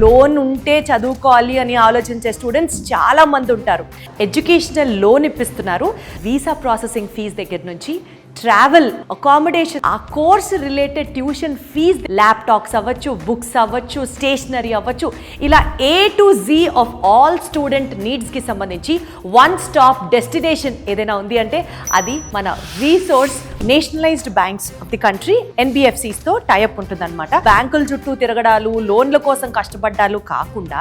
Loan ఉంటే చదువుకోవాలి అని ఆలోచించే స్టూడెంట్స్ చాలా మంది ఉంటారు. ఎడ్యుకేషనల్ లోన్ ఇప్పిస్తున్నారు. వీసా ప్రాసెసింగ్ ఫీజు దగ్గర నుంచి ట్రావెల్, అకామిడేషన్, ఆ course related tuition fee, laptops అవ్వచ్చు, బుక్స్ అవ్వచ్చు, స్టేషనరీ అవ్వచ్చు, ఇలా A to Z of all student నీడ్స్కి సంబంధించి వన్ స్టాప్ డెస్టినేషన్ ఏదైనా ఉంది అంటే అది మన resource. Nationalised banks of the country NBFCస్తో టైఅప్ ఉంటుందన్నమాట. బ్యాంకుల చుట్టూ తిరగడాలు, లోన్ల కోసం కష్టపడ్డాలు కాకుండా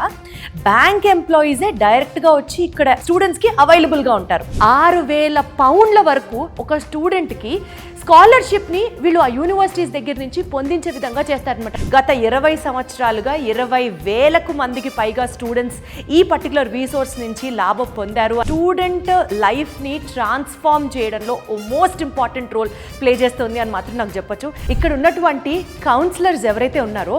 బ్యాంక్ ఎంప్లాయీసే డైరెక్ట్గా వచ్చి ఇక్కడ స్టూడెంట్స్కి అవైలబుల్గా ఉంటారు. 6,000 పౌండ్ల వరకు ఒక స్టూడెంట్కి స్కాలర్షిప్ని వీళ్ళు ఆ యూనివర్సిటీస్ దగ్గర నుంచి పొందించే విధంగా చేస్తారనమాట. గత 20 సంవత్సరాలుగా 20,000 మందికి పైగా స్టూడెంట్స్ ఈ పర్టికులర్ రీసోర్స్ నుంచి లాభం పొందారు. స్టూడెంట్ లైఫ్ని ట్రాన్స్ఫార్మ్ చేయడంలో మోస్ట్ ఇంపార్టెంట్ రోల్ ప్లే చేస్తుంది అని మాత్రం నాకు చెప్పొచ్చు. ఇక్కడ ఉన్నటువంటి కౌన్సిలర్స్ ఎవరైతే ఉన్నారో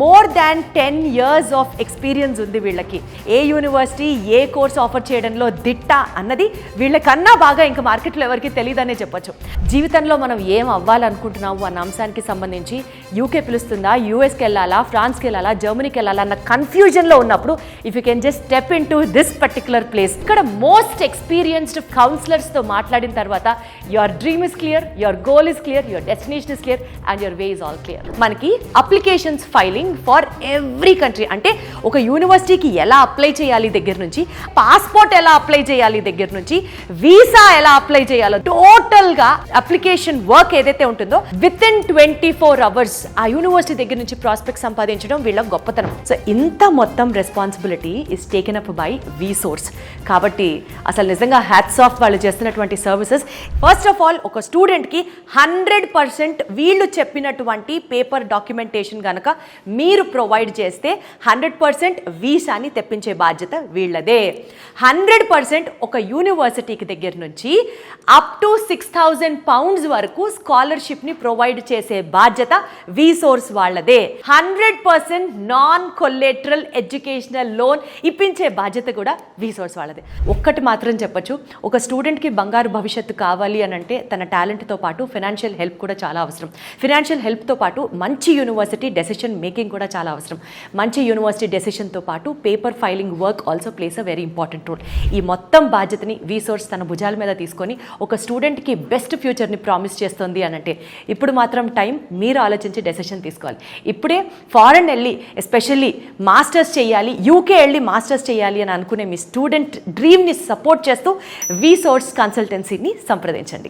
more than 10 years of experience ఉంది వీళ్ళకి. ఏ యూనివర్సిటీ ఏ కోర్స్ ఆఫర్ చేయడంలో దిట్ట అన్నది వీళ్ళకన్నా బాగా ఇంకా మార్కెట్లో ఎవరికి తెలియదనే చెప్పొచ్చు. జీవితంలో మనం ఏం అవ్వాలనుకుంటున్నాము అన్న అంశానికి సంబంధించి యూకే పిలుస్తుందా, యూఎస్కి వెళ్ళాలా, ఫ్రాన్స్కి వెళ్ళాలా, జర్మనీకి వెళ్ళాలా అన్న కన్ఫ్యూజన్లో ఉన్నప్పుడు if you can just step in to this particular place. ఇక్కడ మోస్ట్ ఎక్స్పీరియన్స్డ్ కౌన్సిలర్స్తో మాట్లాడిన తర్వాత your dream is clear, your goal is clear, your destination is clear and your way is all clear. మనకి applications filing for every country, అంటే ఒక యూనివర్సిటీకి ఎలా apply చేయాలి దగ్గర నుంచి, పాస్పోర్ట్ ఎలా అప్లై చేయాలి దగ్గర నుంచి, వీసా ఎలా అప్లై చేయాలో టోటల్గా అప్లికేషన్ వర్క్ ఏదైతే ఉంటుందో విత్ ఇన్ 24 hours ఆ యూనివర్సిటీ దగ్గర నుంచి ప్రాస్పెక్ట్ సంపాదించడం వీళ్ళ గొప్పతనం. సో ఇంత మొత్తం responsibility is taken up by VSource. కాబట్టి అసలు నిజంగా హ్యాట్స్ ఆఫ్ వాళ్ళు చేస్తున్నటువంటి సర్వీసెస్. ఫస్ట్ ఆఫ్ ఆల్ ఒక స్టూడెంట్కి 100% వీళ్ళు చెప్పినటువంటి పేపర్ డాక్యుమెంటేషన్ కనుక మీరు ప్రొవైడ్ చేస్తే 100% వీసాని తెప్పించే బాధ్యత వీళ్ళదే. 100% ఒక యూనివర్సిటీకి దగ్గర నుంచి అప్ టు 6,000 pounds వరకు స్కాలర్షిప్ని ప్రొవైడ్ చేసే బాధ్యత వీసోర్స్ వాళ్ళదే. 100% నాన్ కొలేటరల్ ఎడ్యుకేషనల్ లోన్ ఇప్పించే బాధ్యత కూడా వీసోర్స్ వాళ్ళదే. ఒక్కటి మాత్రం చెప్పొచ్చు, ఒక స్టూడెంట్కి బంగారు భవిష్యత్తు కావాలి అని అంటే తన టాలెంట్తో పాటు ఫైనాన్షియల్ హెల్ప్ కూడా చాలా అవసరం. ఫైనాన్షియల్ హెల్ప్తో పాటు మంచి యూనివర్సిటీ డెసిషన్ మేకింగ్ కూడా చాలా అవసరం. మంచి యూనివర్సిటీ డెసిషన్తో పాటు paper filing work also plays a very important role. ఈ మొత్తం బాధ్యతని వీసోర్స్ తన భుజాల మీద తీసుకొని ఒక స్టూడెంట్కి బెస్ట్ ఫ్యూచర్ని ప్రామిస్ చేస్తుంది అని అంటే ఇప్పుడు మాత్రం టైం మీరు ఆలోచించి డెసిషన్ తీసుకోవాలి. ఇప్పుడే ఫారెన్ వెళ్ళి ఎస్పెషల్లీ మాస్టర్స్ చేయాలి, యూకే వెళ్ళి మాస్టర్స్ చేయాలి అని అనుకునే మీ స్టూడెంట్ డ్రీమ్ని సపోర్ట్ చేస్తూ వీసోర్స్ కన్సల్టెన్సీని సంప్రదించండి.